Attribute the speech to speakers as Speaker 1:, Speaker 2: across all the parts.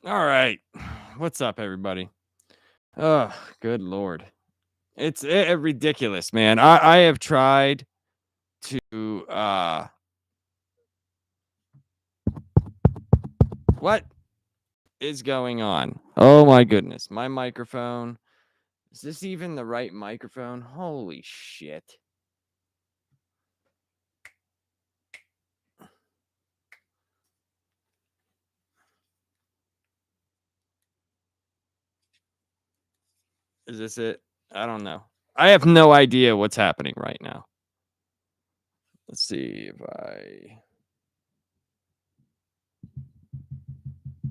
Speaker 1: All right. What's up, everybody? Oh, good Lord. It's ridiculous, man. I have tried to what is going on? Oh my goodness. My microphone. Is this even the right microphone? Holy shit. Is this it? I don't know. I have no idea what's happening right now. Let's see if I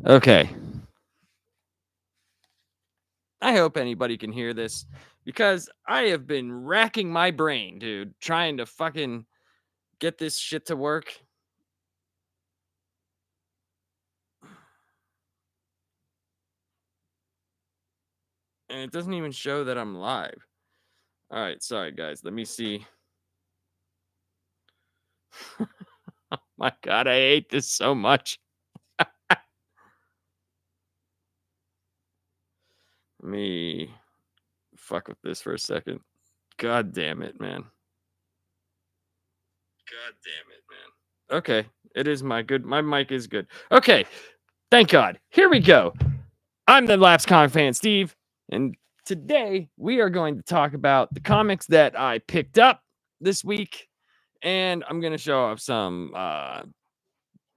Speaker 1: Okay. I hope anybody can hear this because I have been racking my brain, dude, trying to fucking get this shit to work. And it doesn't even show that I'm live. All right, sorry guys. Let me see. Oh my god, I hate this so much. Let me fuck with this for a second. God damn it, man. God damn it, man. Okay, it is my mic is good. Okay, thank God. Here we go. I'm the Laps Comic Fan Steve, and today we are going to talk about the comics that I picked up this week, and I'm going to show off some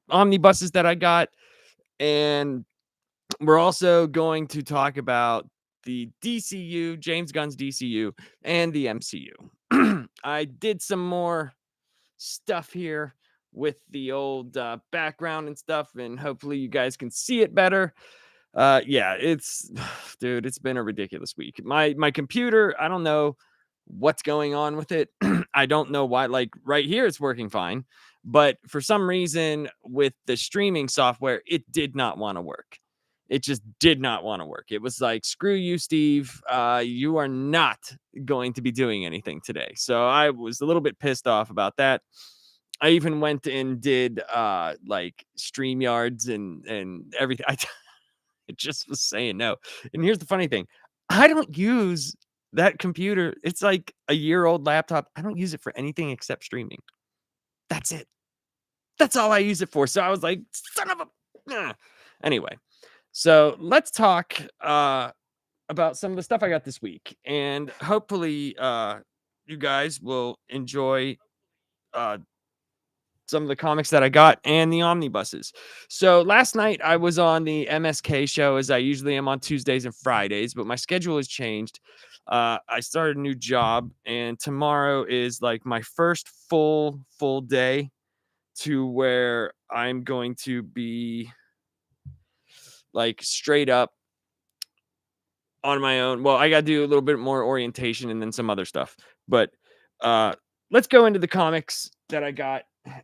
Speaker 1: omnibuses that I got, and we're also going to talk about the DCU, James Gunns DCU, and the MCU. I did some more stuff here with the old background and stuff, and hopefully you guys can see it better. Yeah, it's dude, it's been a ridiculous week. My computer, I don't know what's going on with it. I don't know why. Like right here it's working fine, but for some reason with the streaming software it did not want to work. It just did not want to work. It was like, screw you, Steve. You are not going to be doing anything today. So I was a little bit pissed off about that. I even went and did like StreamYards and everything. It just was saying no. And here's the funny thing. I don't use that computer. It's like a year-old laptop. I don't use it for anything except streaming. That's it. That's all I use it for. So I was like, son of a. Anyway, so let's talk about some of the stuff I got this week. And hopefully you guys will enjoy uh, some of the comics that I got and the omnibuses. So last night I was on the MSK show as I usually am on Tuesdays and Fridays, but my schedule has changed. I started a new job, and tomorrow is like my first full day to where I'm going to be like straight up on my own. Well, I got to do a little bit more orientation and then some other stuff. But let's go into the comics that I got.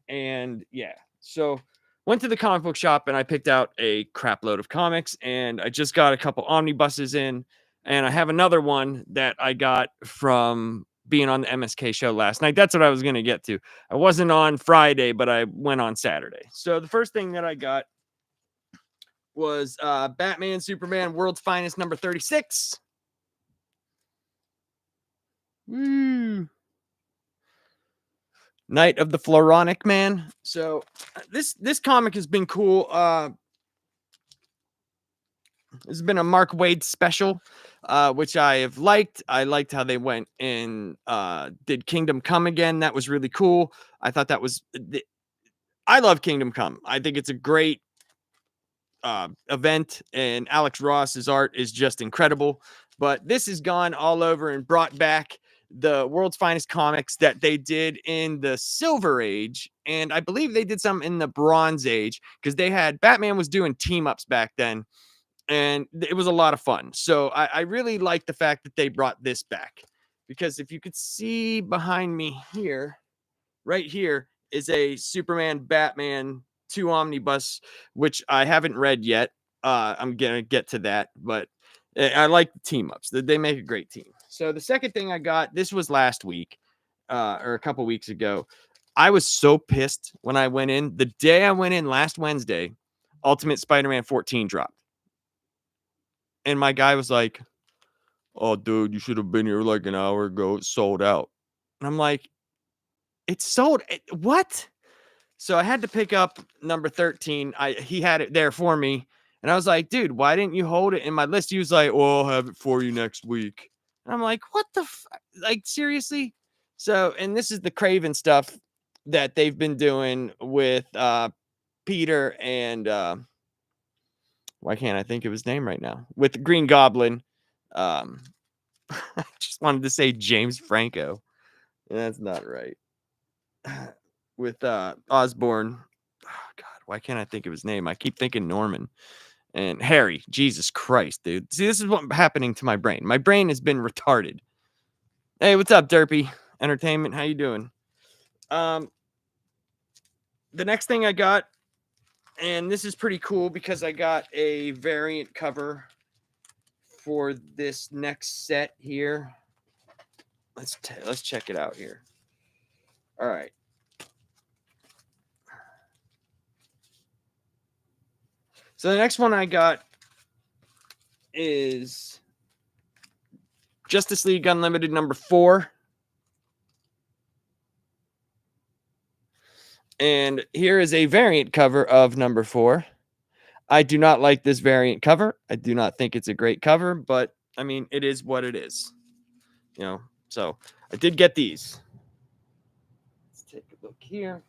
Speaker 1: And yeah, so went to the comic book shop and I picked out a crap load of comics, and I just got a couple omnibuses in, and I have another one that I got from being on the MSK show last night. That's what I was going to get to. I wasn't on Friday, but I went on Saturday. So the first thing that I got was Batman Superman World's Finest number 36. Woo. Night of the Floronic Man. So this comic has been cool. This has been a Mark Waid special, which I have liked. I liked how they went and did Kingdom Come again. That was really cool. I thought that was I love Kingdom Come. I think it's a great event, and Alex Ross's art is just incredible. But this has gone all over and brought back the World's Finest comics that they did in the Silver Age, and I believe they did some in the Bronze Age, because they had Batman was doing team ups back then, and it was a lot of fun. So I really like the fact that they brought this back, because if you could see behind me here, right here is a Superman Batman 2 omnibus, which I haven't read yet. I'm gonna get to that, but I like the team ups. They make a great team. So the second thing I got, this was last week, or a couple weeks ago. I was so pissed when I went in. The day I went in last Wednesday, Ultimate Spider-Man 14 dropped. And my guy was like, "Oh, dude, you should have been here like an hour ago. It's sold out." And I'm like, "It's sold. What?" So I had to pick up number 13. He had it there for me. And I was like, "Dude, why didn't you hold it in my list?" He was like, "Well, I'll have it for you next week." And I'm like, "What the like seriously?" So, and this is the Craven stuff that they've been doing with Peter and why can't I think of his name right now? With the Green Goblin. Um I just wanted to say James Franco. And that's not right. With Osborne. Oh God, why can't I think of his name? I keep thinking Norman and Harry. Jesus Christ, dude. See, this is what's happening to my brain. My brain has been retarded. Hey, what's up, Derpy Entertainment? How you doing? Um, the next thing I got, and this is pretty cool because I got a variant cover for this next set here. Let's check it out here. All right. So the next one I got is Justice League Unlimited number 4. And here is a variant cover of number 4. I do not like this variant cover. I do not think it's a great cover, but I mean, it is what it is. You know, so I did get these. Let's take a look here.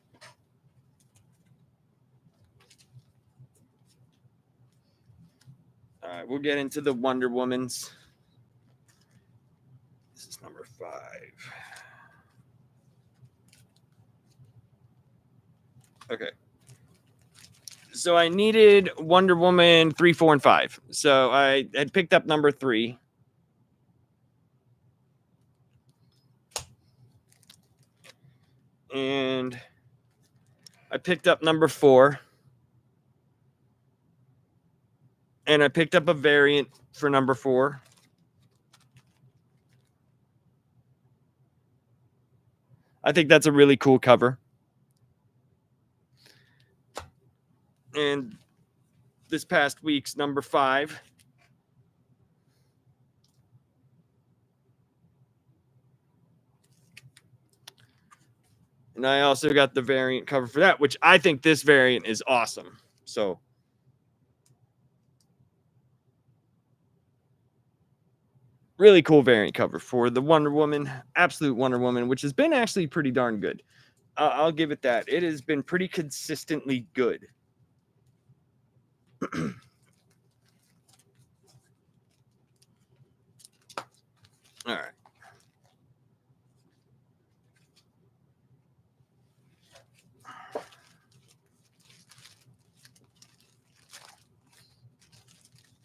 Speaker 1: All right, we'll get into the Wonder Womans. This is number 5. Okay. So I needed Wonder Woman 3, 4, and 5. So I had picked up number 3. And I picked up number 4. And I picked up a variant for number 4. I think that's a really cool cover. And this past week's number 5. And I also got the variant cover for that, which I think this variant is awesome. So really cool variant cover for the Wonder Woman, Absolute Wonder Woman, which has been actually pretty darn good. I'll give it that. It has been pretty consistently good. All right.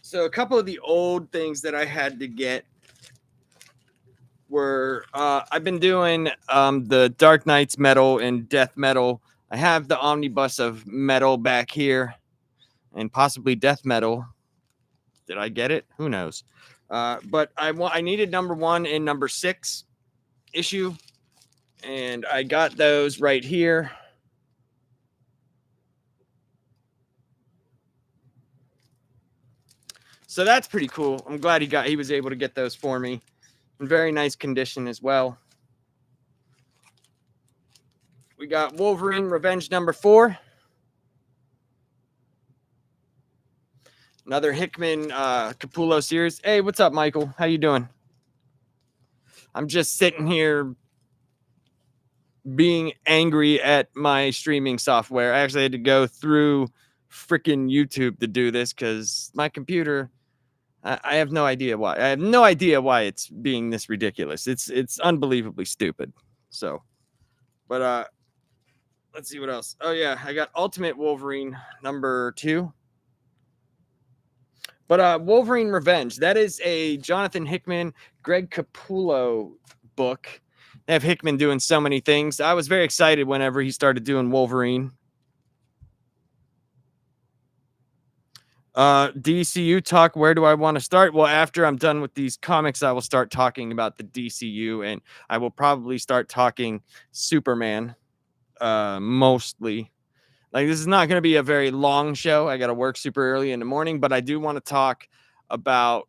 Speaker 1: So a couple of the old things that I had to get were I've been doing the Dark Knights metal and death metal. I have the omnibus of metal back here and possibly death metal. Did I get it? Who knows? But I needed number 1 and number 6 issue, and I got those right here. So that's pretty cool. I'm glad he was able to get those for me in very nice condition as well. We got Wolverine Revenge number 4. Another Hickman Capullo series. Hey, what's up, Michael? How you doing? I'm just sitting here being angry at my streaming software. I actually had to go through freaking YouTube to do this because my computer, I have no idea why. I have no idea why it's being this ridiculous. It's unbelievably stupid. So, but let's see what else. Oh yeah, I got Ultimate Wolverine number 2. But Wolverine Revenge, that is a Jonathan Hickman, Greg Capullo book. They have Hickman doing so many things. I was very excited whenever he started doing Wolverine. DCU talk, where do I want to start? Well, after I'm done with these comics, I will start talking about the DCU, and I will probably start talking Superman, mostly. Like, this is not going to be a very long show. I got to work super early in the morning, but I do want to talk about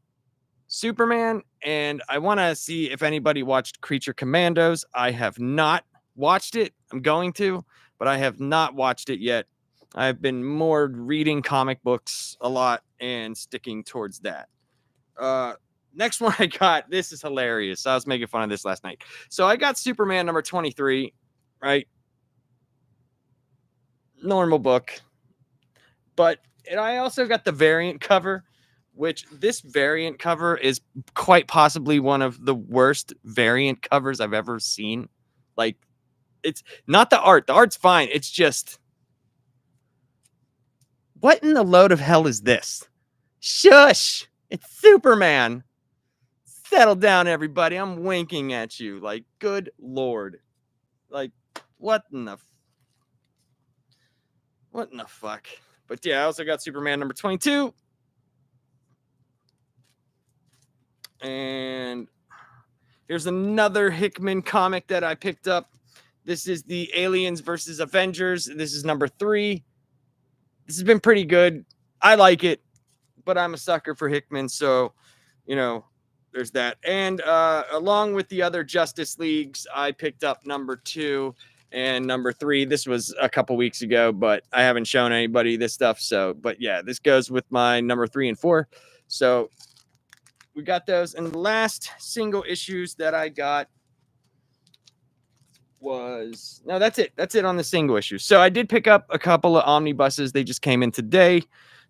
Speaker 1: Superman, and I want to see if anybody watched Creature Commandos. I have not watched it. I'm going to, but I have not watched it yet. I've been more reading comic books a lot and sticking towards that. Next one I got, this is hilarious. I was making fun of this last night. So I got Superman number 23, right? Normal book. But and I also got the variant cover, which this variant cover is quite possibly one of the worst variant covers I've ever seen. Like, it's not the art. The art's fine. It's just, what in the load of hell is this? Shush! It's Superman. Settle down, everybody. I'm winking at you. Like, good Lord. Like, what in the fuck? But yeah, I also got Superman number 22. And here's another Hickman comic that I picked up. This is the Aliens versus Avengers. This is number 3. This has been pretty good. I like it, but I'm a sucker for Hickman, so, you know, there's that. And along with the other Justice Leagues, I picked up number 2 and number 3. This was a couple weeks ago, but I haven't shown anybody this stuff. So, but yeah, this goes with my number 3 and 4. So we got those. And the last single issues that I got was, no, that's it. That's it on the single issue. So I did pick up a couple of omnibuses. They just came in today.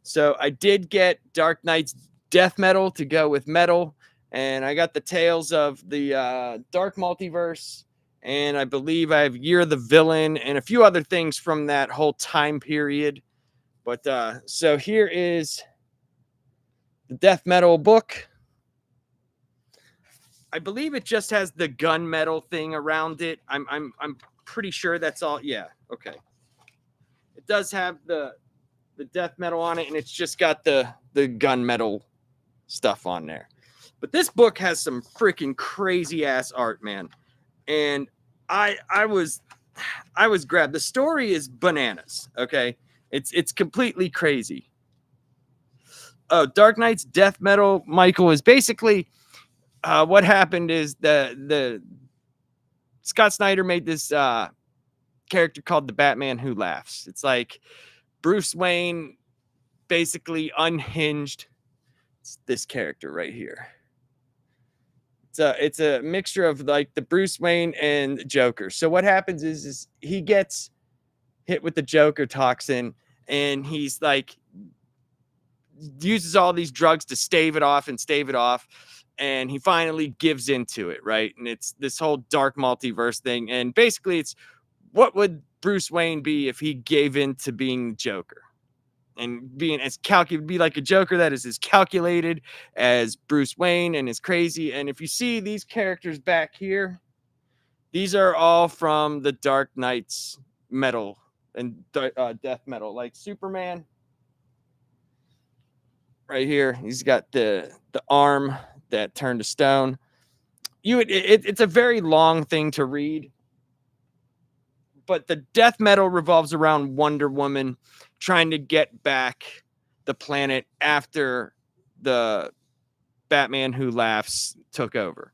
Speaker 1: So I did get Dark Knight's Death Metal to go with Metal. And I got the Tales of the Dark Multiverse. And I believe I have Year of the Villain and a few other things from that whole time period. But so here is the Death Metal book. I believe it just has the gunmetal thing around it. I'm pretty sure that's all. Yeah, okay. It does have the death metal on it, and it's just got the gunmetal stuff on there. But this book has some freaking crazy ass art, man. And I was grabbed. The story is bananas. Okay, it's completely crazy. Oh, Dark Knight's Death Metal, Michael, is basically. What happened is the Scott Snyder made this character called the Batman Who Laughs. It's like Bruce Wayne basically unhinged this character right here. It's a mixture of like the Bruce Wayne and Joker. So what happens is he gets hit with the Joker toxin, and he's like uses all these drugs to stave it off. And he finally gives into it, right? And it's this whole dark multiverse thing. And basically, it's what would Bruce Wayne be if he gave in to being Joker? And being as be like a Joker that is as calculated as Bruce Wayne and is crazy. And if you see these characters back here, these are all from the Dark Knight's metal and death metal, like Superman. Right here, he's got the arm that turned to stone. It's a very long thing to read, but the death metal revolves around Wonder Woman trying to get back the planet after the Batman Who Laughs took over.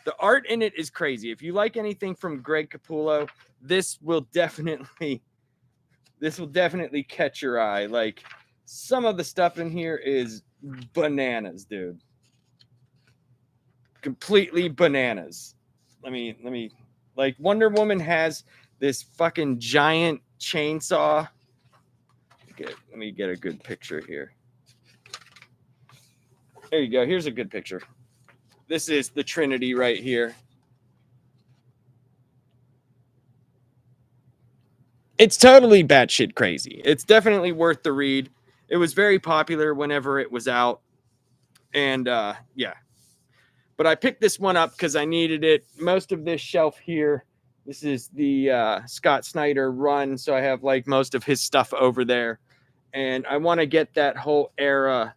Speaker 1: The art in it is crazy. If you like anything from Greg Capullo, this will definitely catch your eye. Like, some of the stuff in here is bananas, dude. Completely bananas. Let me like Wonder Woman has this fucking giant chainsaw. Okay, let me get a good picture here. There you go. Here's a good picture. This is the Trinity right here. It's totally batshit crazy. It's definitely worth the read. It was very popular whenever it was out. And yeah. But I picked this one up because I needed it. Most of this shelf here, this is the Scott Snyder run. So I have like most of his stuff over there. And I want to get that whole era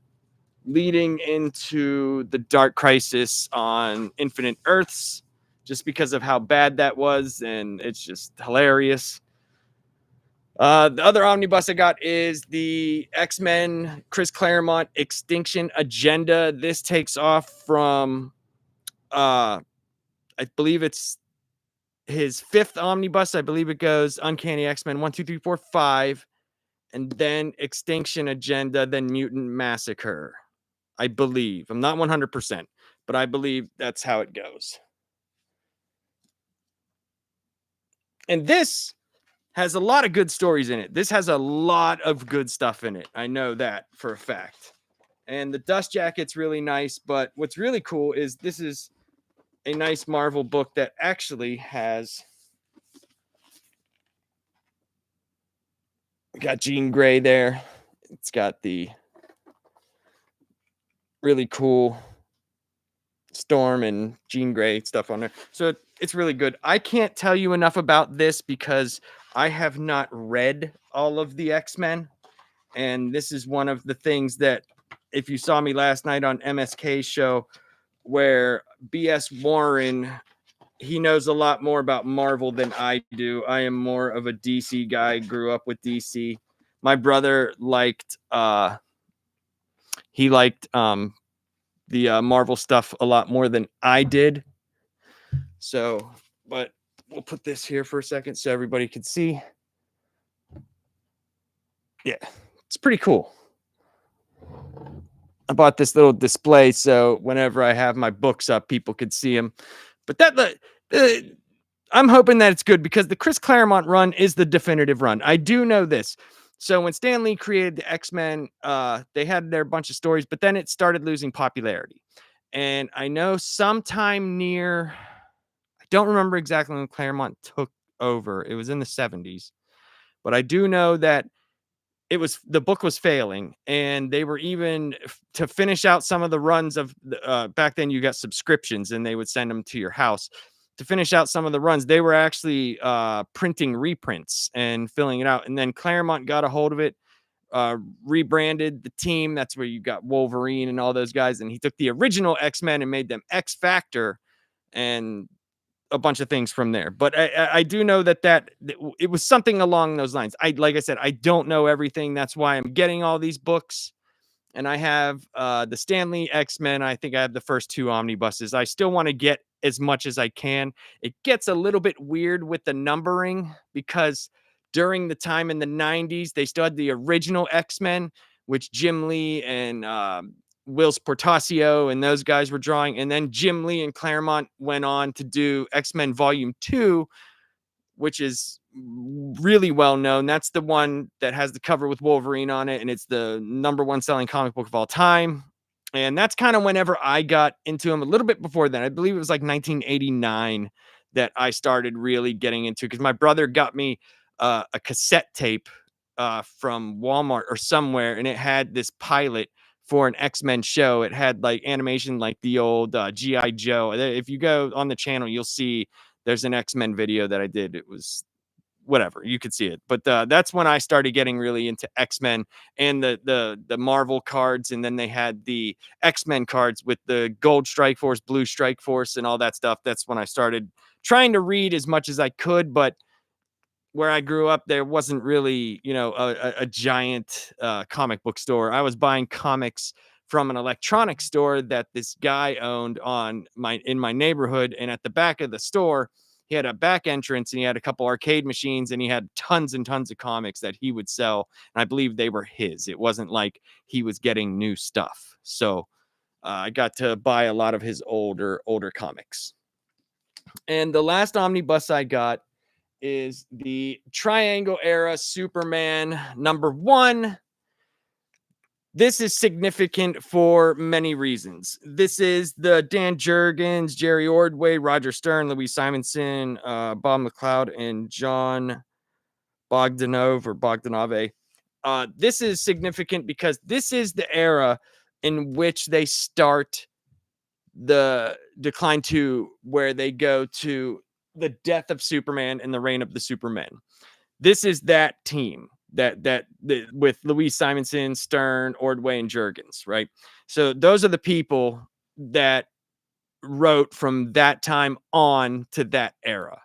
Speaker 1: leading into the Dark Crisis on Infinite Earths, just because of how bad that was. And it's just hilarious. The other omnibus I got is the X-Men Chris Claremont Extinction Agenda. This takes off from I believe it's his fifth omnibus. I believe it goes Uncanny X-Men 1, 2, 3, 4, 5, and then Extinction Agenda, then Mutant Massacre. I believe. I'm not 100%, but I believe that's how it goes. And this has a lot of good stories in it. This has a lot of good stuff in it. I know that for a fact. And the dust jacket's really nice, but what's really cool is this is a nice Marvel book that actually has got Jean Grey there. It's got the really cool Storm and Jean Grey stuff on there. So it's really good. I can't tell you enough about this because I have not read all of the X-Men. And this is one of the things that, if you saw me last night on MSK's show, where BS Warren, he knows a lot more about Marvel than I do. I am more of a DC guy, grew up with DC. My brother liked the Marvel stuff a lot more than I did. So, but we'll put this here for a second so everybody can see. Yeah, it's pretty cool. I bought this little display so whenever I have my books up, people could see them. But I'm hoping that it's good because the Chris Claremont run is the definitive run. I do know this. So when Stan Lee created the X-Men, they had their bunch of stories, but then it started losing popularity. And I know sometime near, I don't remember exactly when Claremont took over. It was in the 70s. But I do know that the book was failing, and they were even to finish out some of the runs of back then you got subscriptions and they would send them to your house to finish out some of the runs. They were actually printing reprints and filling it out, and then Claremont got a hold of it, rebranded the team. That's where you got Wolverine and all those guys, and he took the original X-Men and made them X Factor and a bunch of things from there. But I do know that it was something along those lines. Like I said, I don't know everything. That's why I'm getting all these books. And I have the Stanley X-Men. I think I have the first two omnibuses. I still want to get as much as I can. It gets a little bit weird with the numbering because during the time in the 90s, they still had the original X-Men, which Jim Lee and Whilce Portacio and those guys were drawing. And then Jim Lee and Claremont went on to do X-Men Volume 2, which is really well known. That's the one that has the cover with Wolverine on it, and it's the #1 selling comic book of all time. And that's kind of whenever I got into them. A little bit before then, I believe it was like 1989 that I started really getting into, because my brother got me a cassette tape from Walmart or somewhere, and it had this pilot for an X-Men show. It had like animation like the old G.I. Joe. If you go on the channel, you'll see there's an X-Men video that I did. It was whatever, you could see it. But that's when I started getting really into X-Men and the Marvel cards. And then they had the X-Men cards with the gold Strike Force, blue Strike Force, and all that stuff. That's when I started trying to read as much as I could. But where I grew up, there wasn't really, a giant comic book store. I was buying comics from an electronics store that this guy owned in my neighborhood. And at the back of the store, he had a back entrance and he had a couple arcade machines and he had tons and tons of comics that he would sell. And I believe they were his. It wasn't like he was getting new stuff. So I got to buy a lot of his older comics. And the last omnibus I got is the Triangle Era Superman #1. This is significant for many reasons. This is the Dan Jurgens, Jerry Ordway, Roger Stern, Louise Simonson, Bob McLeod, and John Bogdanove. This is significant because this is the era in which they start the decline to where they go to the death of Superman and the reign of the Supermen. This is that team with Louise Simonson, Stern, Ordway, and Jurgens, right? So those are the people that wrote from that time on to that era.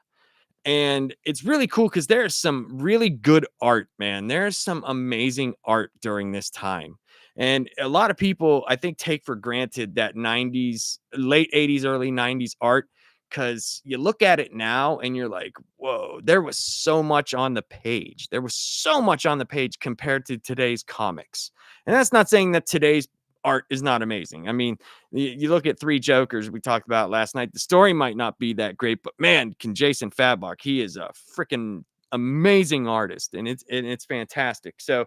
Speaker 1: And it's really cool because there's some really good art, man. There's some amazing art during this time. And a lot of people, I think, take for granted that 90s, late 80s, early 90s art because you look at it now and you're like, whoa, there was so much on the page. There was so much on the page compared to today's comics. And that's not saying that today's art is not amazing. I mean, you look at Three Jokers we talked about last night. The story might not be that great, but man, can Jason Fabok, he is a freaking amazing artist, and it's fantastic. So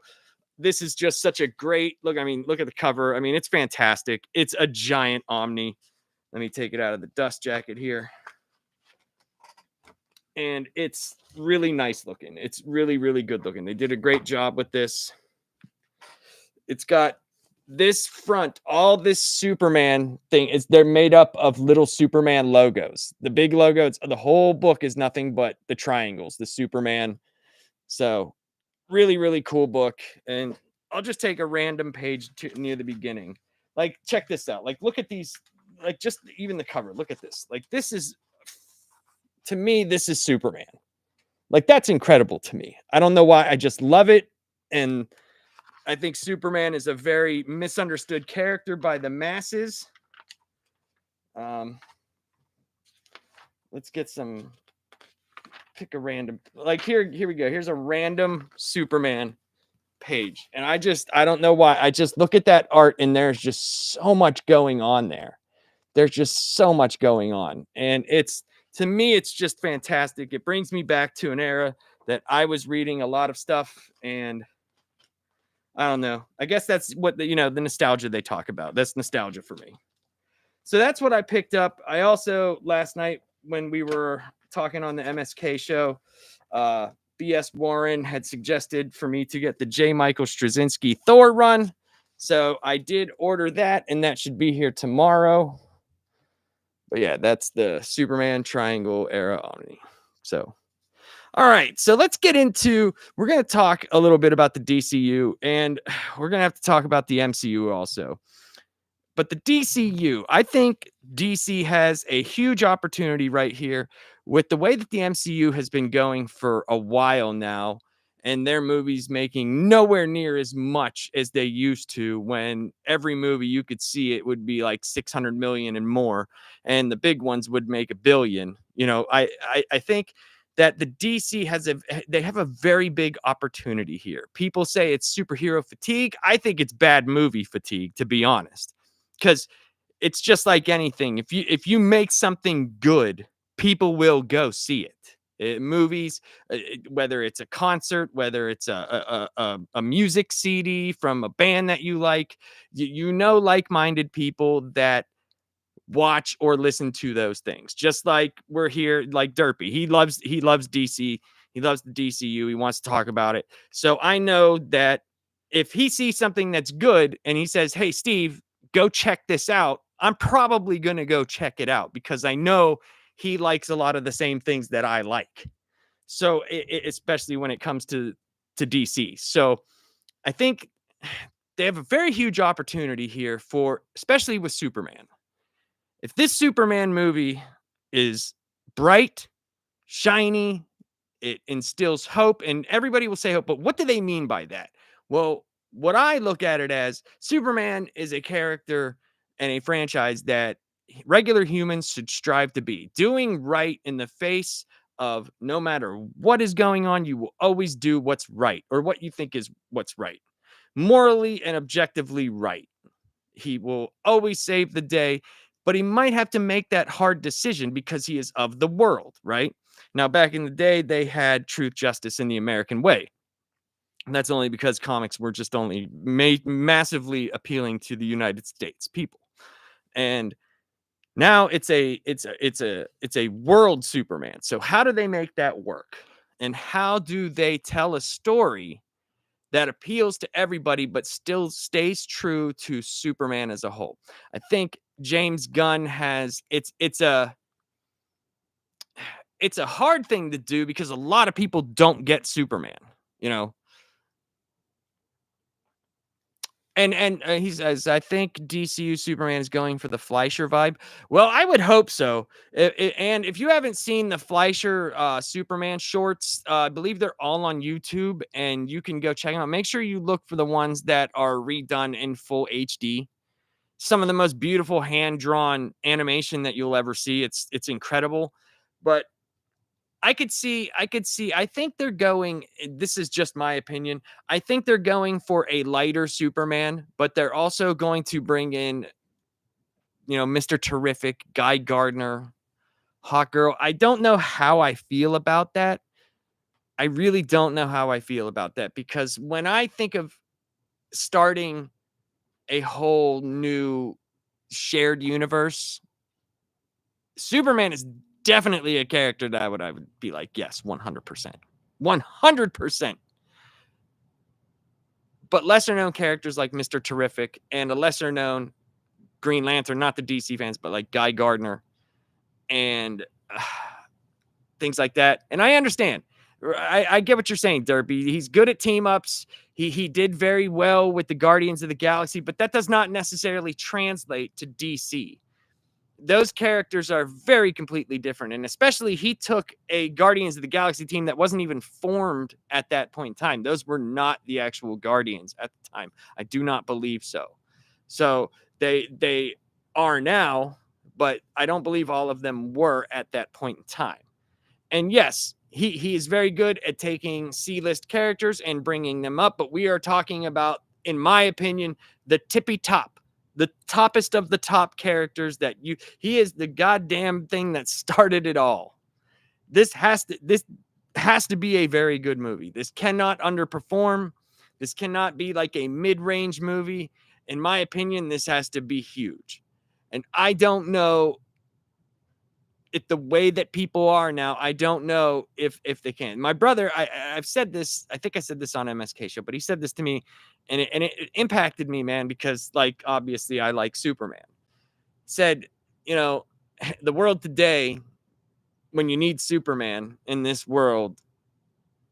Speaker 1: this is just such a great look. I mean, look at the cover. I mean, it's fantastic. It's a giant Omni. Let me take it out of the dust jacket here. And it's really nice looking. It's really, really good looking. They did a great job with this. It's got this front, all this Superman thing is they're made up of little Superman logos. The big logo, the whole book is nothing but the triangles, the Superman. So really, really cool book. And I'll just take a random page near the beginning. Like, check this out. Like, look at these, like, just even the cover. Look at this. Like, this is, to me, this is Superman. Like, that's incredible to me. I don't know why. I just love it. And I think Superman is a very misunderstood character by the masses. Let's get some, pick a random, like here we go. Here's a random Superman page. And I don't know why. I just look at that art and there's just so much going on there. There's just so much going on. And to me, it's just fantastic. It brings me back to an era that I was reading a lot of stuff, and I don't know. I guess that's what the nostalgia they talk about. That's nostalgia for me. So that's what I picked up. I also last night when we were talking on the MSK show, BS Warren had suggested for me to get the J. Michael Straczynski Thor run. So I did order that, and that should be here tomorrow. But yeah, that's the Superman Triangle era Omni. So all right, so let's get into, we're going to talk a little bit about the DCU, and we're going to have to talk about the MCU also. But the DCU, I think DC has a huge opportunity right here with the way that the MCU has been going for a while now, and their movies making nowhere near as much as they used to, when every movie you could see it would be like 600 million and more, and the big ones would make a billion. I think that the DC they have a very big opportunity here. People say it's superhero fatigue. I think it's bad movie fatigue, to be honest, because it's just like anything. If you make something good, people will go see it. Movies, whether it's a concert, whether it's a music CD from a band that you like, like-minded people that watch or listen to those things. Just like we're here, like Derpy. He loves DC. He loves the DCU. He wants to talk about it. So I know that if he sees something that's good and he says, "Hey, Steve, go check this out," I'm probably going to go check it out because I know he likes a lot of the same things that I like. So especially when it comes to DC. So I think they have a very huge opportunity here for, especially with Superman. If this Superman movie is bright, shiny, it instills hope, and everybody will say hope, but what do they mean by that? Well, what I look at it as, Superman is a character and a franchise that regular humans should strive to be. Doing right in the face of no matter what is going on, you will always do what's right, or what you think is what's right. Morally and objectively right. He will always save the day, but he might have to make that hard decision because he is of the world, right? Now, back in the day, they had truth, justice, in the American way. And that's only because comics were just only massively appealing to the United States people. And now it's a world Superman. So how do they make that work? And how do they tell a story that appeals to everybody but still stays true to Superman as a whole? I think James Gunn has it's a hard thing to do because a lot of people don't get Superman, you know. And he says, "I think DCU Superman is going for the Fleischer vibe." Well, I would hope so. And if you haven't seen the Fleischer Superman shorts, I believe they're all on YouTube, and you can go check them out. Make sure you look for the ones that are redone in full HD. Some of the most beautiful hand drawn animation that you'll ever see. It's incredible. But I think they're going, this is just my opinion. I think they're going for a lighter Superman, but they're also going to bring in, Mr. Terrific, Guy Gardner, Hawk Girl. I don't know how I feel about that. I really don't know how I feel about that, because when I think of starting a whole new shared universe, Superman is definitely a character that I would be like, yes, 100%. 100%. But lesser known characters like Mr. Terrific and a lesser known Green Lantern, not the DC fans, but like Guy Gardner and things like that. And I understand. I get what you're saying, Derby. He's good at team ups. He did very well with the Guardians of the Galaxy, but that does not necessarily translate to DC. Those characters are very completely different. And especially he took a Guardians of the Galaxy team that wasn't even formed at that point in time. Those were not the actual Guardians at the time. I do not believe so. So they are now, but I don't believe all of them were at that point in time. And yes, he is very good at taking C-list characters and bringing them up, but we are talking about, in my opinion, the tippy top, the toppest of the top characters he is the goddamn thing that started it all. This has to be a very good movie. This cannot underperform. This cannot be like a mid-range movie. In my opinion, this has to be huge. And I don't know if the way that people are now, I don't know if they can. My brother, I've said this, I think I said this on MSK show, but he said this to me, and it impacted me, man, because like obviously I like Superman. Said, the world today, when you need Superman in this world,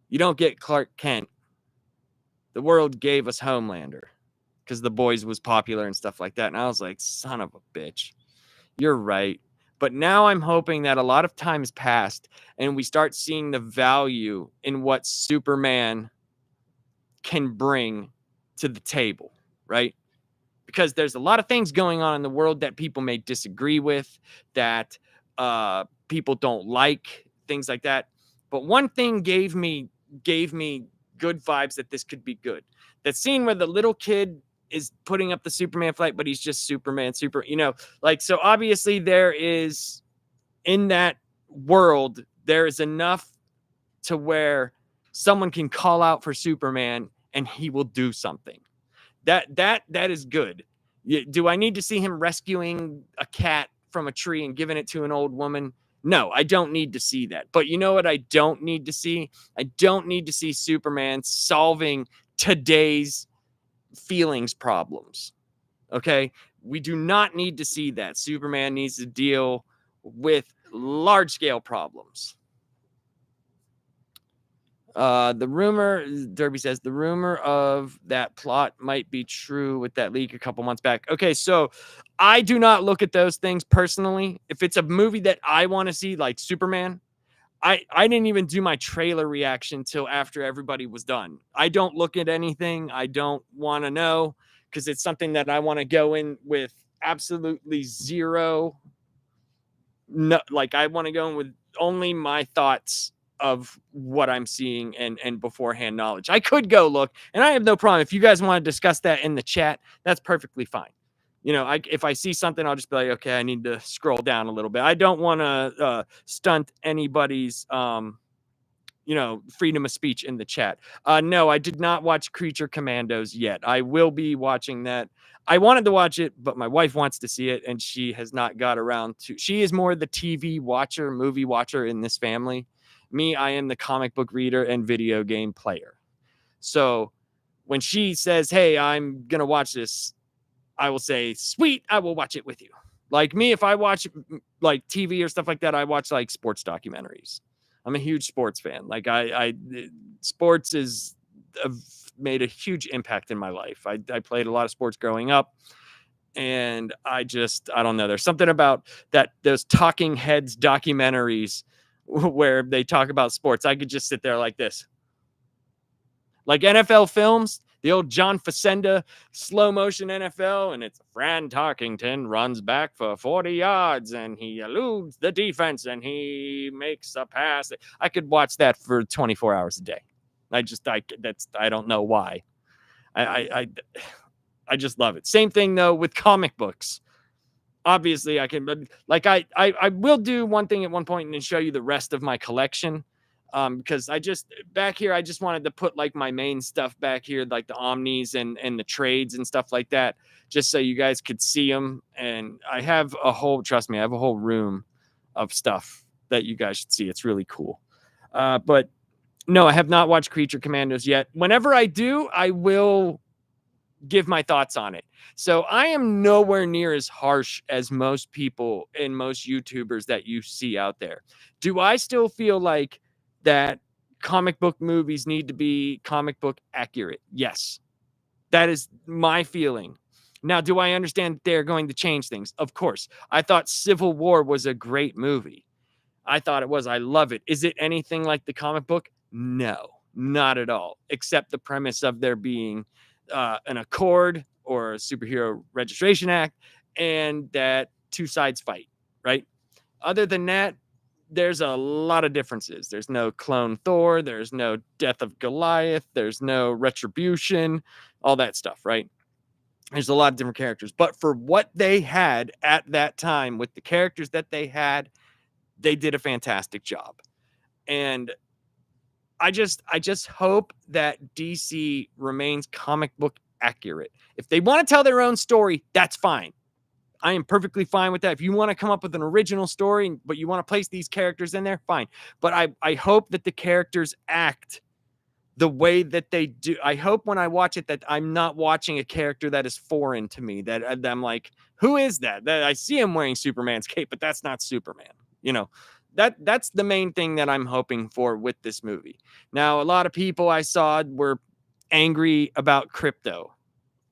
Speaker 1: you don't get Clark Kent. The world gave us Homelander because The Boys was popular and stuff like that. And I was like, son of a bitch, you're right. But now I'm hoping that a lot of time has passed and we start seeing the value in what Superman can bring to the table, right? Because there's a lot of things going on in the world that people may disagree with, that people don't like, things like that. But one thing gave me good vibes that this could be good. That scene where the little kid is putting up the Superman flag, but he's just Superman, so obviously there is, in that world, there is enough to where someone can call out for Superman and he will do something. That is good. Do I need to see him rescuing a cat from a tree and giving it to an old woman? No, I don't need to see that. But you know what I don't need to see? I don't need to see Superman solving today's feelings problems. Okay? We do not need to see that. Superman needs to deal with large scale problems. Derby says the rumor of that plot might be true with that leak a couple months back. Okay, so I do not look at those things personally. If it's a movie that I want to see, like Superman, I didn't even do my trailer reaction till after everybody was done. I don't look at anything. I don't want to know, because it's something that I want to go in with absolutely zero. No, like I want to go in with only my thoughts of what I'm seeing and beforehand knowledge. I could go look, and I have no problem. If you guys want to discuss that in the chat, that's perfectly fine. If I see something, I'll just be like, okay, I need to scroll down a little bit. I don't want to stunt anybody's, freedom of speech in the chat. No, I did not watch Creature Commandos yet. I will be watching that. I wanted to watch it, but my wife wants to see it, and she has not got around to. She is more the TV watcher, movie watcher in this family. Me, I am the comic book reader and video game player. So when she says, hey, I'm going to watch this, I will say, sweet, I will watch it with you. Like me, if I watch like TV or stuff like that, I watch like sports documentaries. I'm a huge sports fan. Like sports is have made a huge impact in my life. I played a lot of sports growing up, and I don't know. There's something about those talking heads documentaries where they talk about sports. I could just sit there like this, like NFL films, the old John Facenda slow motion NFL, and it's Fran Tarkington runs back for 40 yards and he eludes the defense and he makes a pass. I could watch that for 24 hours a day. I don't know why. I I just love it. Same thing though with comic books. Obviously, I can, but like I will do one thing at one point and then show you the rest of my collection. Because I just back here, I just wanted to put like my main stuff back here, like the omnis and the trades and stuff like that, just so you guys could see them. And I have trust me, I have a whole room of stuff that you guys should see. It's really cool. But no, I have not watched Creature Commandos yet. Whenever I do, I will give my thoughts on it. So I am nowhere near as harsh as most people and most YouTubers that you see out there. Do I still feel like that comic book movies need to be comic book accurate? Yes. That is my feeling. Now, do I understand they're going to change things? Of course. I thought Civil War was a great movie. I thought it was. I love it. Is it anything like the comic book? No, not at all. Except the premise of there being an accord or a superhero registration act and that two sides fight, right? Other than that, there's a lot of differences. There's no clone Thor. There's no death of Goliath. There's no retribution, all that stuff, right? There's a lot of different characters. But for what they had at that time with the characters that they had, they did a fantastic job. And I just hope that DC remains comic book accurate. If they want to tell their own story, that's fine. I am perfectly fine with that. If you want to come up with an original story, but you want to place these characters in there, fine. But I hope that the characters act the way that they do. I hope when I watch it that I'm not watching a character that is foreign to me, that I'm like, who is that? That I see him wearing Superman's cape, but that's not Superman. You know, that's the main thing that I'm hoping for with this movie. Now, a lot of people I saw were angry about crypto.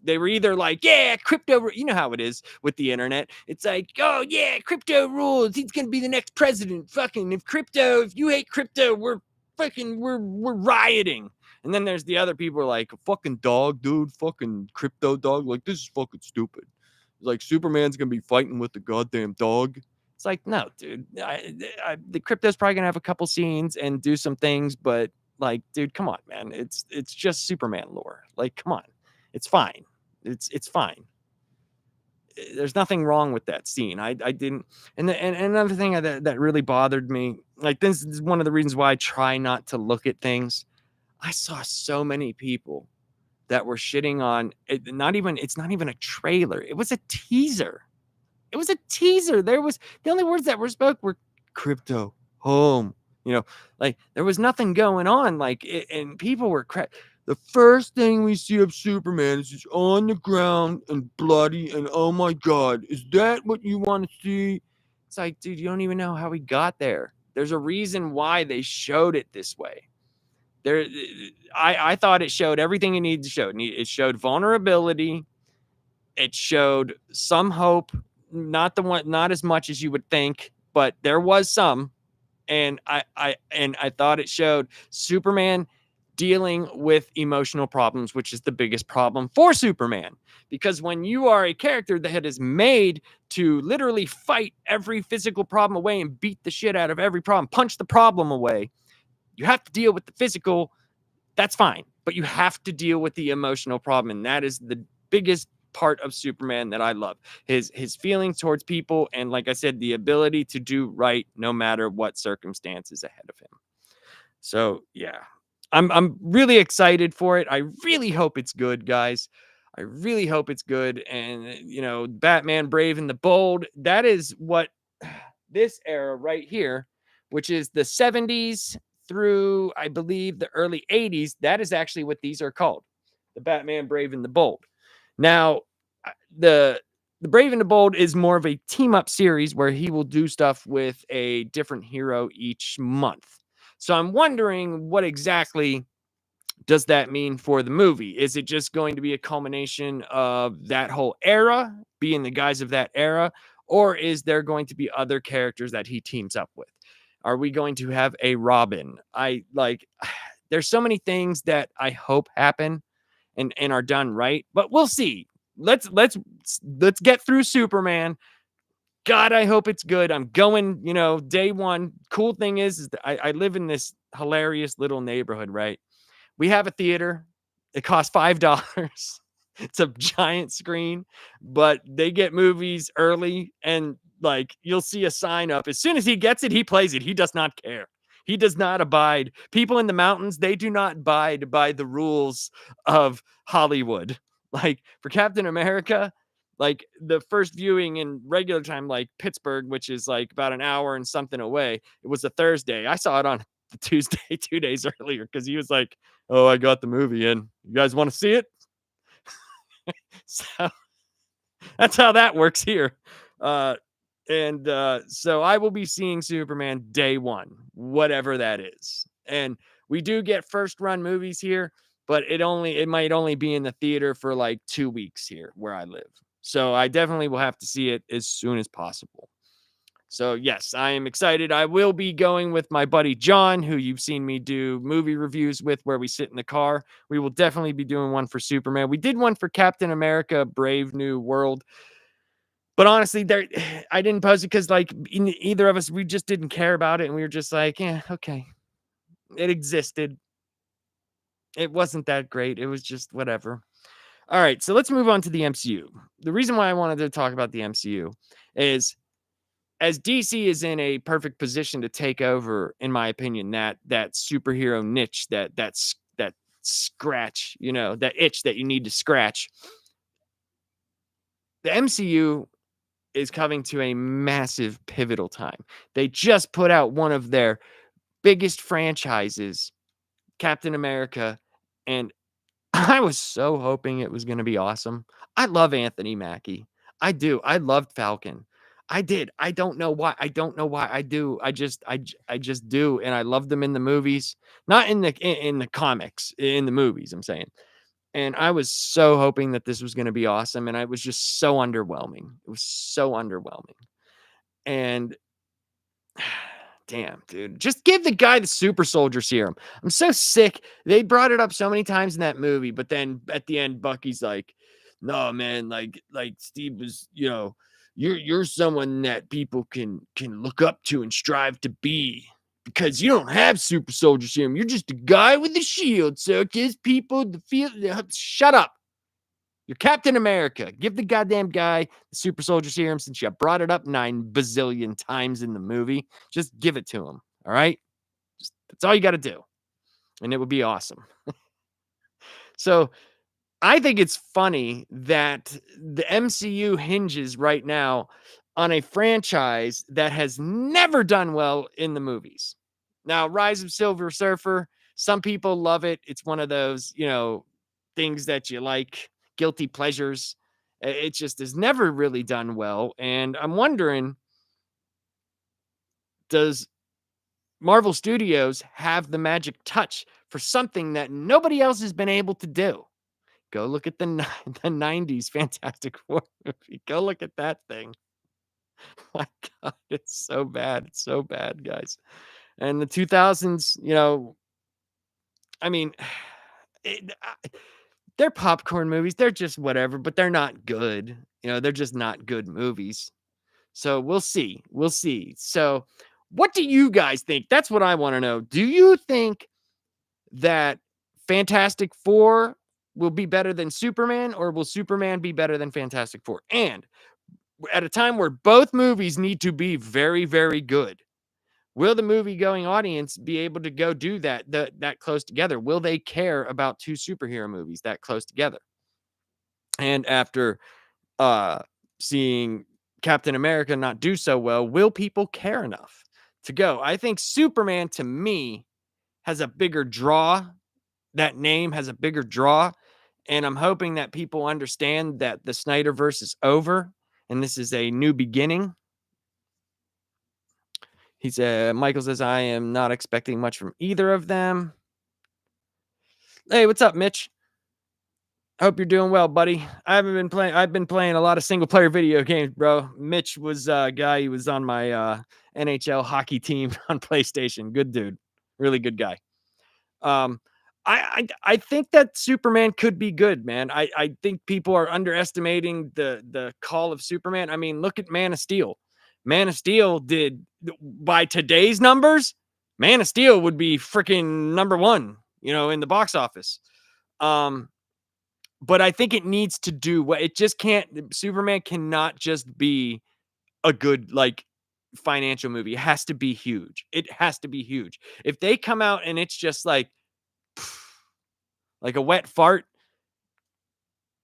Speaker 1: They were either like, yeah, crypto, you know how it is with the internet. It's like, oh yeah, crypto rules. He's going to be the next president. Fucking if you hate crypto, we're rioting. And then there's the other people who are like, fucking dog, dude, fucking crypto dog. Like, this is fucking stupid. Like, Superman's going to be fighting with the goddamn dog. It's like, no, dude, the crypto's probably going to have a couple scenes and do some things, but like, dude, come on, man. It's just Superman lore. Like, come on. It's fine. It's fine. There's nothing wrong with that scene. I didn't. And another thing that really bothered me, like this is one of the reasons why I try not to look at things. I saw so many people that were shitting on it. It's not even a trailer. It was a teaser. It was a teaser. There was the only words that were spoke were crypto home. You know, like there was nothing going on. Like and people were the first thing we see of Superman is he's on the ground and bloody, and oh my God, is that what you want to see? It's like, dude, you don't even know how he got there. There's a reason why they showed it this way. I thought it showed everything it needed to show. It showed vulnerability. It showed some hope, not as much as you would think, but there was some. And I thought it showed Superman dealing with emotional problems, which is the biggest problem for Superman. Because when you are a character that is made to literally fight every physical problem away and beat the shit out of every problem, punch the problem away, you have to deal with the physical. That's fine. But you have to deal with the emotional problem. And that is the biggest part of Superman that I love. His feelings towards people. And like I said, the ability to do right no matter what circumstances ahead of him. So, yeah. I'm really excited for it. I really hope it's good, guys. I really hope it's good. And, you know, Batman Brave and the Bold, that is what this era right here, which is the 70s through, I believe, the early 80s, that is actually what these are called. The Batman Brave and the Bold. Now, the Brave and the Bold is more of a team-up series where he will do stuff with a different hero each month. So I'm wondering what exactly does that mean for the movie? Is it just going to be a culmination of that whole era, being the guys of that era, or is there going to be other characters that he teams up with? Are we going to have a Robin? I like there's so many things that I hope happen and are done right, but we'll see. Let's get through Superman. God, I hope it's good. I'm going, day one. Cool thing is that I live in this hilarious little neighborhood, right? We have a theater. It costs $5. It's a giant screen, but they get movies early and like you'll see a sign up. As soon as he gets it, he plays it. He does not care. He does not abide. People in the mountains, they do not abide by the rules of Hollywood. Like for Captain America, like the first viewing in regular time, like Pittsburgh, which is like about an hour and something away, it was a Thursday. I saw it on the Tuesday, 2 days earlier, because he was like, "Oh, I got the movie in. You guys want to see it?" So that's how that works here. So I will be seeing Superman day one, whatever that is. And we do get first run movies here, but it might only be in the theater for like 2 weeks here where I live. So I definitely will have to see it as soon as possible. So, yes, I am excited. I will be going with my buddy John, who you've seen me do movie reviews with where we sit in the car. We will definitely be doing one for Superman. We did one for Captain America Brave New World. But honestly, there I didn't post it because like either of us, we just didn't care about it. And we were just like, yeah, okay. It existed. It wasn't that great. It was just whatever. All right. So let's move on to the MCU. The reason why I wanted to talk about the MCU is as DC is in a perfect position to take over, in my opinion, that superhero niche, that scratch, that itch that you need to scratch. The MCU is coming to a massive pivotal time. They just put out one of their biggest franchises, Captain America, and I was so hoping it was going to be awesome. I love Anthony Mackie. I do. I loved Falcon. I did. I don't know why. I don't know why I do. I just do, and I love them in the movies, not in the comics, in the movies. I'm saying, and I was so hoping that this was going to be awesome, and I was just so underwhelming. It was so underwhelming, and damn, dude. Just give the guy the super soldier serum. I'm so sick. They brought it up so many times in that movie, but then at the end, Bucky's like, no, man, like Steve was, you're someone that people can look up to and strive to be because you don't have super soldier serum. You're just a guy with a shield. So it gives people the feel. Shut up. You're Captain America. Give the goddamn guy the super soldier serum since you brought it up 9 bazillion times in the movie. Just give it to him. All right. That's all you got to do. And it would be awesome. So I think it's funny that the MCU hinges right now on a franchise that has never done well in the movies. Now, Rise of Silver Surfer, some people love it. It's one of those, things that you like, guilty pleasures. It just has never really done well. And I'm wondering, does Marvel Studios have the magic touch for something that nobody else has been able to do? Go look at the 90s Fantastic Four movie. Go look at that thing. My God, it's so bad. It's so bad, guys. And the 2000s, I mean, it, they're popcorn movies. They're just whatever, but they're not good. They're just not good movies. So we'll see. We'll see. So, what do you guys think? That's what I want to know. Do you think that Fantastic Four will be better than Superman, or will Superman be better than Fantastic Four? And at a time where both movies need to be very, very good, will the movie going audience be able to go do that close together? Will they care about two superhero movies that close together? And after seeing Captain America not do so well, will people care enough to go? I think Superman, to me, has a bigger draw. That name has a bigger draw. And I'm hoping that people understand that the Snyderverse is over and this is a new beginning. Michael says, I am not expecting much from either of them. Hey, what's up, Mitch? Hope you're doing well, buddy. I've been playing a lot of single player video games, bro. Mitch was a guy. He was on my NHL hockey team on PlayStation. Good dude. Really good guy. Um, I think that Superman could be good, man. I think people are underestimating the call of Superman. I mean, look at Man of Steel. Man of Steel did by today's numbers, Man of Steel would be freaking number one, in the box office. Um, but I think it needs to do what it just can't. Superman cannot just be a good financial movie. It has to be huge. It has to be huge. If they come out and it's just like a wet fart,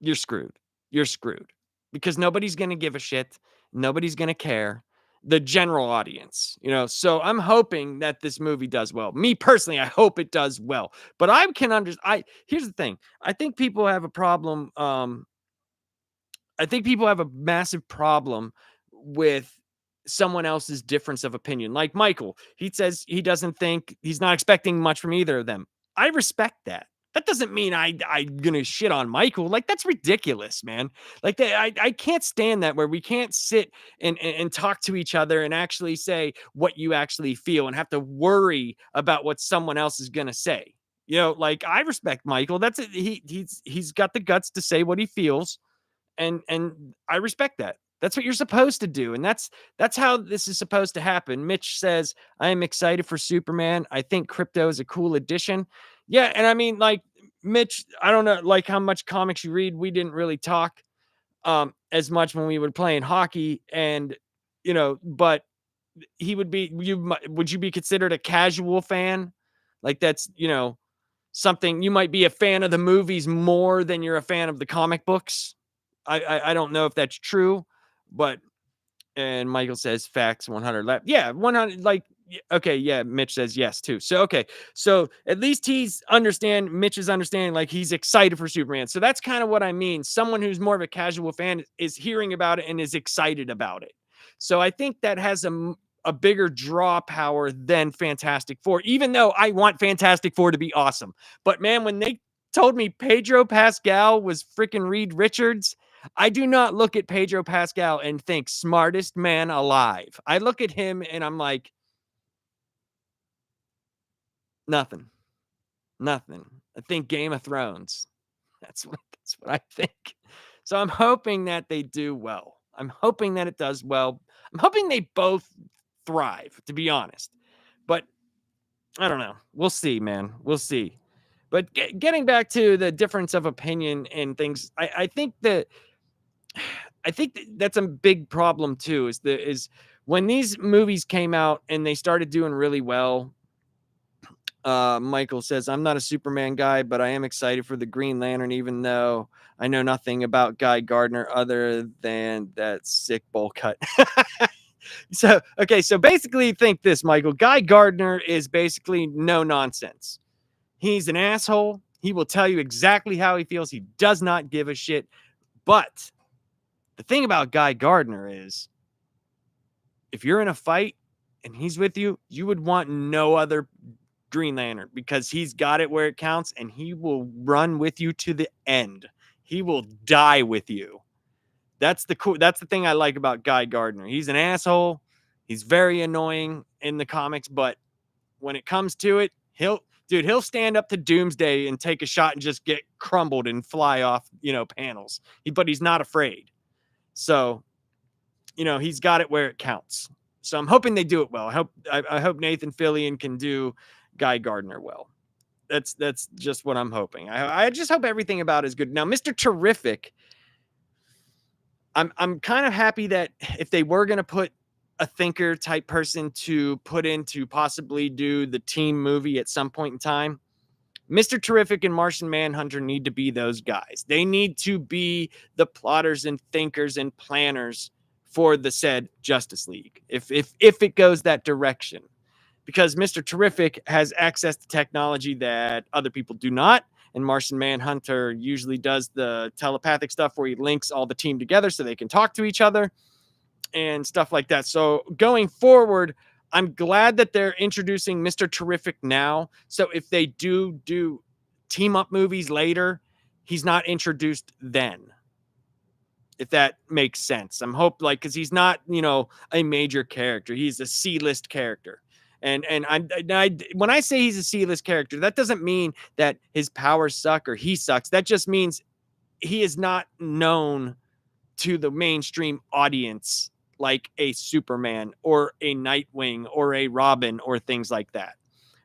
Speaker 1: you're screwed. You're screwed because nobody's going to give a shit. Nobody's going to care. The general audience. So I'm hoping that this movie does well. Me personally, I hope it does well. But I can understand. Here's the thing. I think people have a problem. I think people have a massive problem with someone else's difference of opinion. Like Michael, he says he's not expecting much from either of them. I respect that. That doesn't mean I'm gonna shit on Michael. Like that's ridiculous, man. I can't stand that where we can't sit and talk to each other and actually say what you actually feel and have to worry about what someone else is gonna say. Like I respect Michael. That's it. He's got the guts to say what he feels and I respect that. That's what you're supposed to do, and that's how this is supposed to happen. Mitch says, "I am excited for Superman. I think Crypto is a cool addition." Yeah, and I mean, like Mitch, I don't know, like how much comics you read. We didn't really talk as much when we were playing hockey, and but would you be considered a casual fan? Like that's something you might be a fan of the movies more than you're a fan of the comic books. I don't know if that's true, but and Michael says facts 100 left. Yeah, 100 okay, yeah, Mitch says yes too. So okay. So at least Mitch is understanding like he's excited for Superman. So that's kind of what I mean. Someone who's more of a casual fan is hearing about it and is excited about it. So I think that has a bigger draw power than Fantastic Four, even though I want Fantastic Four to be awesome. But man, when they told me Pedro Pascal was freaking Reed Richards, I do not look at Pedro Pascal and think smartest man alive. I look at him and I'm like, nothing, nothing. I think Game of Thrones. That's what I think. So I'm hoping that they do well. I'm hoping that it does well. I'm hoping they both thrive, to be honest. But I don't know. We'll see, man. We'll see. But getting back to the difference of opinion and things, I think that's a big problem too. Is when these movies came out and they started doing really well. Michael says, "I'm not a Superman guy, but I am excited for the Green Lantern, even though I know nothing about Guy Gardner other than that sick bowl cut." So okay, so basically, think this, Michael. Guy Gardner is basically no nonsense. He's an asshole. He will tell you exactly how he feels. He does not give a shit. But the thing about Guy Gardner is if you're in a fight and he's with you, you would want no other Green Lantern because he's got it where it counts and he will run with you to the end. He will die with you. That's the thing I like about Guy Gardner. He's an asshole. He's very annoying in the comics, but when it comes to it, he'll stand up to Doomsday and take a shot and just get crumbled and fly off, panels. But he's not afraid. So, he's got it where it counts. So I'm hoping they do it well. I hope Nathan Fillion can do Guy Gardner well. That's just what I'm hoping. I just hope everything about it is good. Now, Mr. Terrific, I'm kind of happy that if they were going to put a thinker type person to put in to possibly do the team movie at some point in time, Mr. Terrific and Martian Manhunter need to be those guys. They need to be the plotters and thinkers and planners for the said Justice League. If it goes that direction, because Mr. Terrific has access to technology that other people do not. And Martian Manhunter usually does the telepathic stuff where he links all the team together so they can talk to each other and stuff like that. So going forward, I'm glad that they're introducing Mr. Terrific now. So if they do team up movies later, he's not introduced then. If that makes sense. I'm hope like because he's not, a major character. He's a C-list character. And when I say he's a C-list character, that doesn't mean that his powers suck or he sucks. That just means he is not known to the mainstream audience like a Superman or a Nightwing or a Robin or things like that.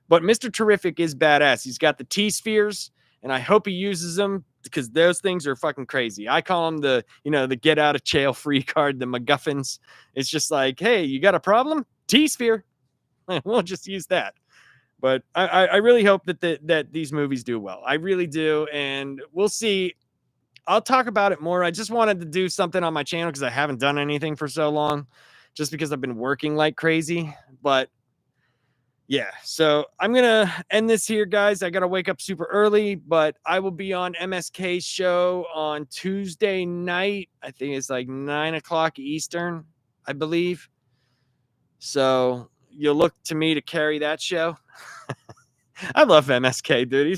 Speaker 1: But Mr. Terrific is badass. He's got the T-spheres, and I hope he uses them because those things are fucking crazy. I call them the get out of jail free card, the MacGuffins. It's just like, hey, you got a problem? T-sphere. We'll just use that. But I really hope that these movies do well. I really do, and we'll see. I'll talk about it more. I just wanted to do something on my channel because I haven't done anything for so long, just because I've been working like crazy. But yeah, so I'm going to end this here, guys. I got to wake up super early, but I will be on MSK's show on Tuesday night. I think it's like 9 o'clock Eastern, I believe. So you'll look to me to carry that show. I love MSK, dude.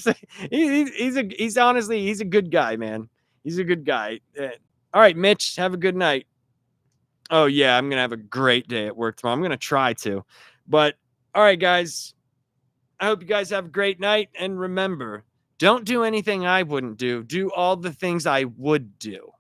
Speaker 1: He's honestly, he's a good guy, man. He's a good guy. All right, Mitch, have a good night. Oh, yeah, I'm going to have a great day at work tomorrow. I'm going to try to. But, all right, guys, I hope you guys have a great night. And remember, don't do anything I wouldn't do. Do all the things I would do.